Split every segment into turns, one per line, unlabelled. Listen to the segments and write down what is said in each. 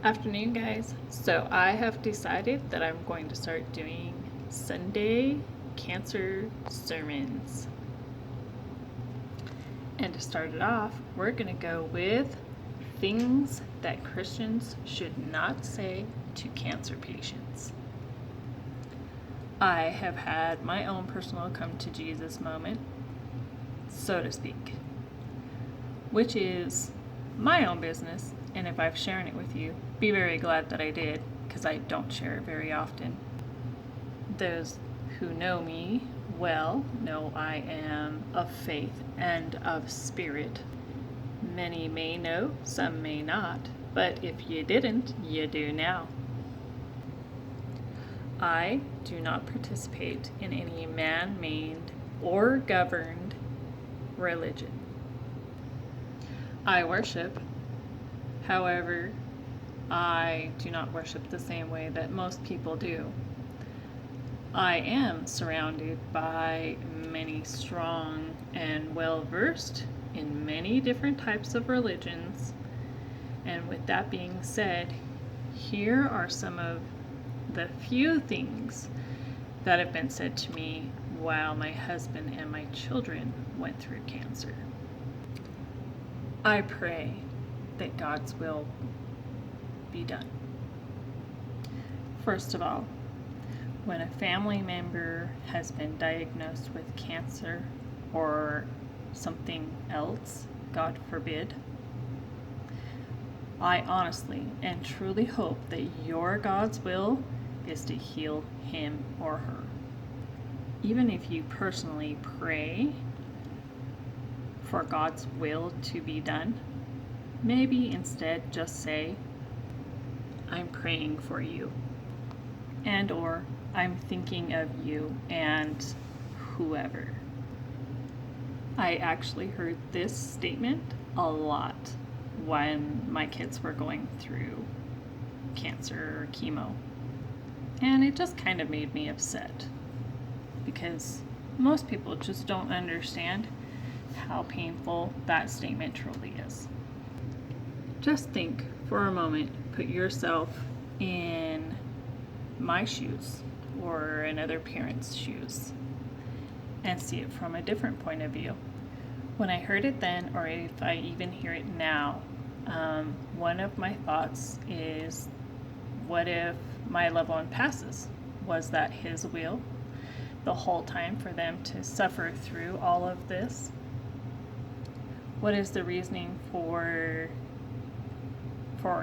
Afternoon, guys. So I have decided that I'm going to start doing Sunday cancer sermons. And to start it off, we're going to go with things that Christians should not say to cancer patients. I have had my own personal come to Jesus moment, so to speak, which is my own business, and if I've shared it with you, be very glad that I did, because I don't share it very often. Those who know me well know I am of faith and of spirit. Many may know, some may not, but if you didn't, you do now. I do not participate in any man-made or governed religion. I worship. However, I do not worship the same way that most people do. I am surrounded by many strong and well-versed in many different types of religions. And with that being said, here are some of the few things that have been said to me while my husband and my children went through cancer. I pray that God's will be done. First of all, when a family member has been diagnosed with cancer or something else, God forbid, I honestly and truly hope that your God's will is to heal him or her. Even if you personally pray for God's will to be done, maybe instead just say, I'm praying for you, and or I'm thinking of you and whoever. I actually heard this statement a lot when my kids were going through cancer or chemo, and it just kind of made me upset because most people just don't understand how painful that statement truly is. Just think for a moment, put yourself in my shoes or another parent's shoes and see it from a different point of view. When I heard it then, or if I even hear it now, one of my thoughts is, what if my loved one passes? Was that his will the whole time for them to suffer through all of this? What is the reasoning for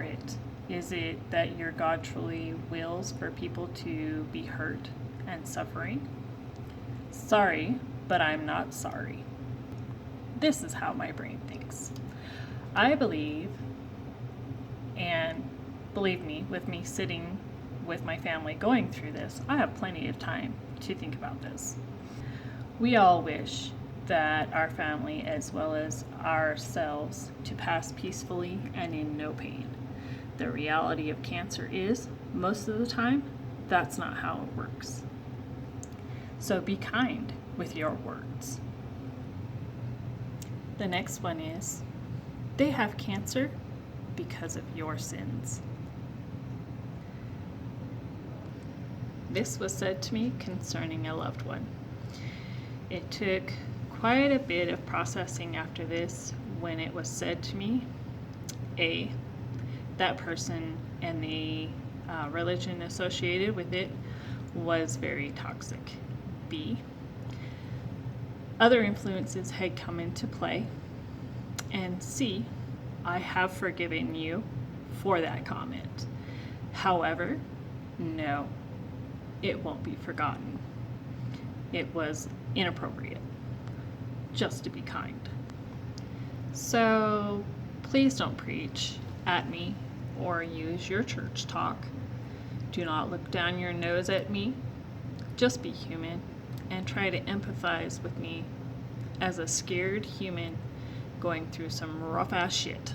it? Is it that your God truly wills for people to be hurt and suffering? Sorry, but I'm not sorry. This is how my brain thinks. I believe, and believe me, with me sitting with my family going through this, I have plenty of time to think about this. We all wish that our family, as well as ourselves, to pass peacefully and in no pain. The reality of cancer is, most of the time, that's not how it works. So be kind with your words. The next one is, they have cancer because of your sins. This was said to me concerning a loved one. It took quite a bit of processing after this when it was said to me. A, that person and the religion associated with it was very toxic. B, other influences had come into play. And C, I have forgiven you for that comment. However, no, it won't be forgotten. It was inappropriate, just to be kind. So please don't preach at me or use your church talk. Do not look down your nose at me. Just be human and try to empathize with me as a scared human going through some rough ass shit.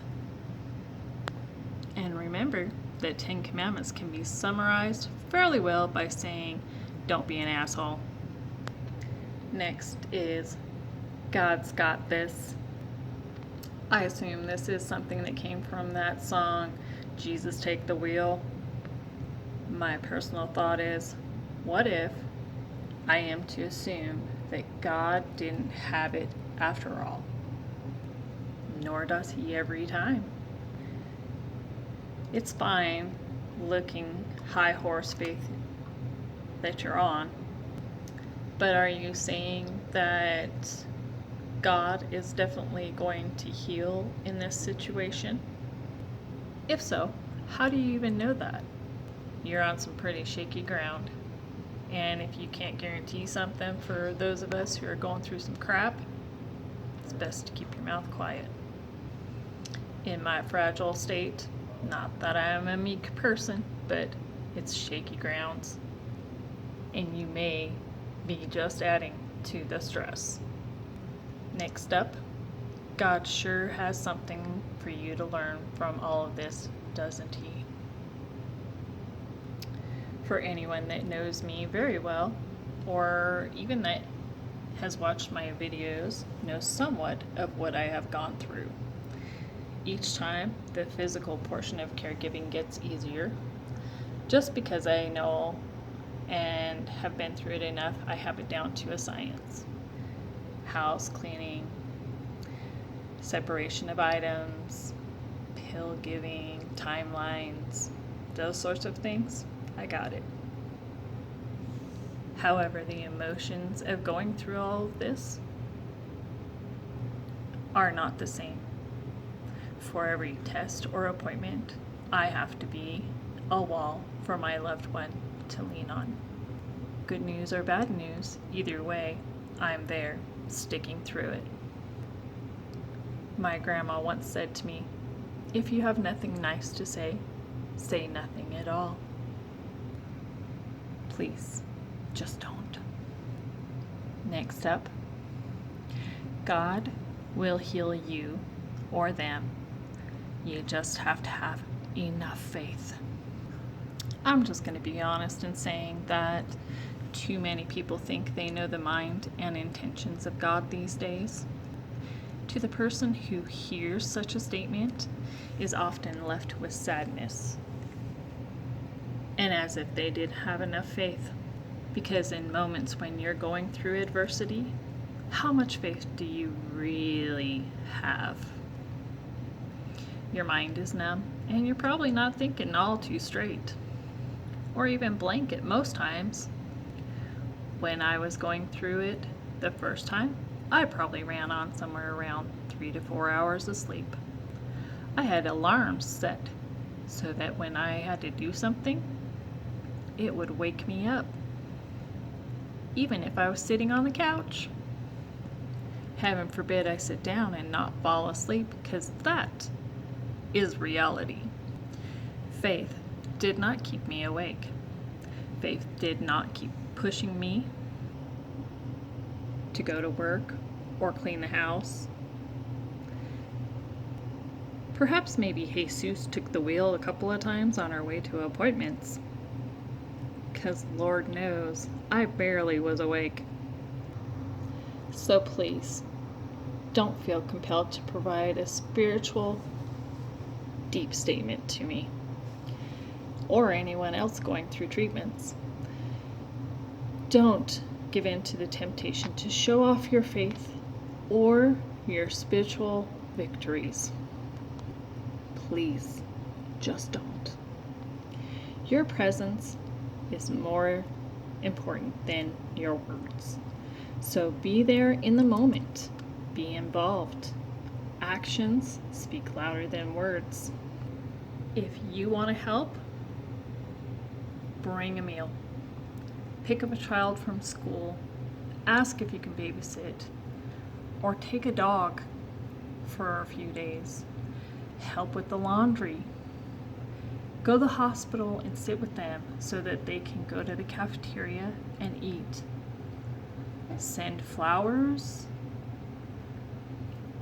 And remember that 10 Commandments can be summarized fairly well by saying, don't be an asshole. Next is, God's got this. I assume this is something that came from that song, Jesus take the wheel? My personal thought is, what if I am to assume that God didn't have it after all? Nor does he every time. It's fine looking high horse faith that you're on, but are you saying that God is definitely going to heal in this situation? If so, how do you even know that? You're on some pretty shaky ground. And if you can't guarantee something for those of us who are going through some crap, it's best to keep your mouth quiet. In my fragile state, not that I am a meek person, but it's shaky grounds. And you may be just adding to the stress. Next up, God sure has something for you to learn from all of this, doesn't he? For anyone that knows me very well, or even that has watched my videos, knows somewhat of what I have gone through. Each time, the physical portion of caregiving gets easier. Just because I know and have been through it enough, I have it down to a science. House cleaning, separation of items, pill giving, timelines, those sorts of things, I got it. However, the emotions of going through all of this are not the same. For every test or appointment, I have to be a wall for my loved one to lean on. Good news or bad news, either way, I'm there, sticking through it. My grandma once said to me, if you have nothing nice to say nothing at all. Please, just don't. Next up, God will heal you or them. You just have to have enough faith. I'm just going to be honest in saying that too many people think they know the mind and intentions of God these days. To the person who hears such a statement is often left with sadness, and as if they didn't have enough faith. Because in moments when you're going through adversity, how much faith do you really have? Your mind is numb, and you're probably not thinking all too straight, or even blank at most times. When I was going through it the first time, I probably ran on somewhere around 3 to 4 hours of sleep. I had alarms set so that when I had to do something, it would wake me up, even if I was sitting on the couch. Heaven forbid I sit down and not fall asleep, because that is reality. Faith did not keep me awake. Faith did not keep pushing me to go to work or clean the house. Perhaps maybe Jesus took the wheel a couple of times on our way to appointments, because Lord knows I barely was awake. So please, don't feel compelled to provide a spiritual, deep statement to me or anyone else going through treatments. Don't give in to the temptation to show off your faith or your spiritual victories. Please, just don't. Your presence is more important than your words. So be there in the moment. Be involved. Actions speak louder than words. If you want to help, bring a meal. Pick up a child from school. Ask if you can babysit. Or take a dog for a few days. Help with the laundry. Go to the hospital and sit with them so that they can go to the cafeteria and eat. Send flowers.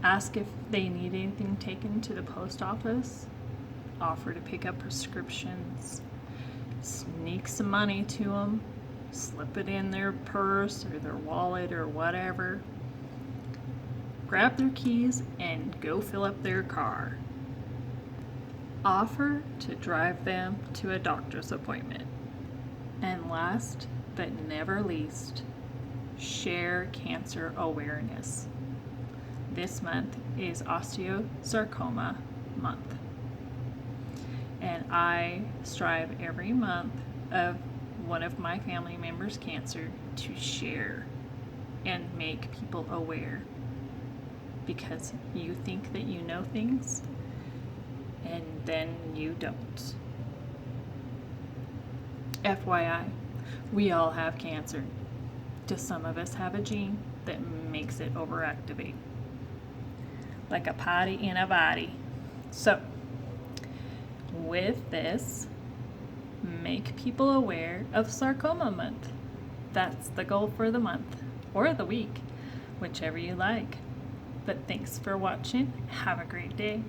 Ask if they need anything taken to the post office. Offer to pick up prescriptions. Sneak some money to them. Slip it in their purse or their wallet or whatever. Grab their keys and go fill up their car. Offer to drive them to a doctor's appointment. And last but never least, share cancer awareness. This month is osteosarcoma month. And I strive every month of one of my family members' cancer to share and make people aware, because you think that you know things and then you don't. FYI, we all have cancer. Just some of us have a gene that makes it overactivate, like a potty in a body. So, with this, make people aware of Sarcoma Month. That's the goal for the month, or the week, whichever you like. But thanks for watching. Have a great day.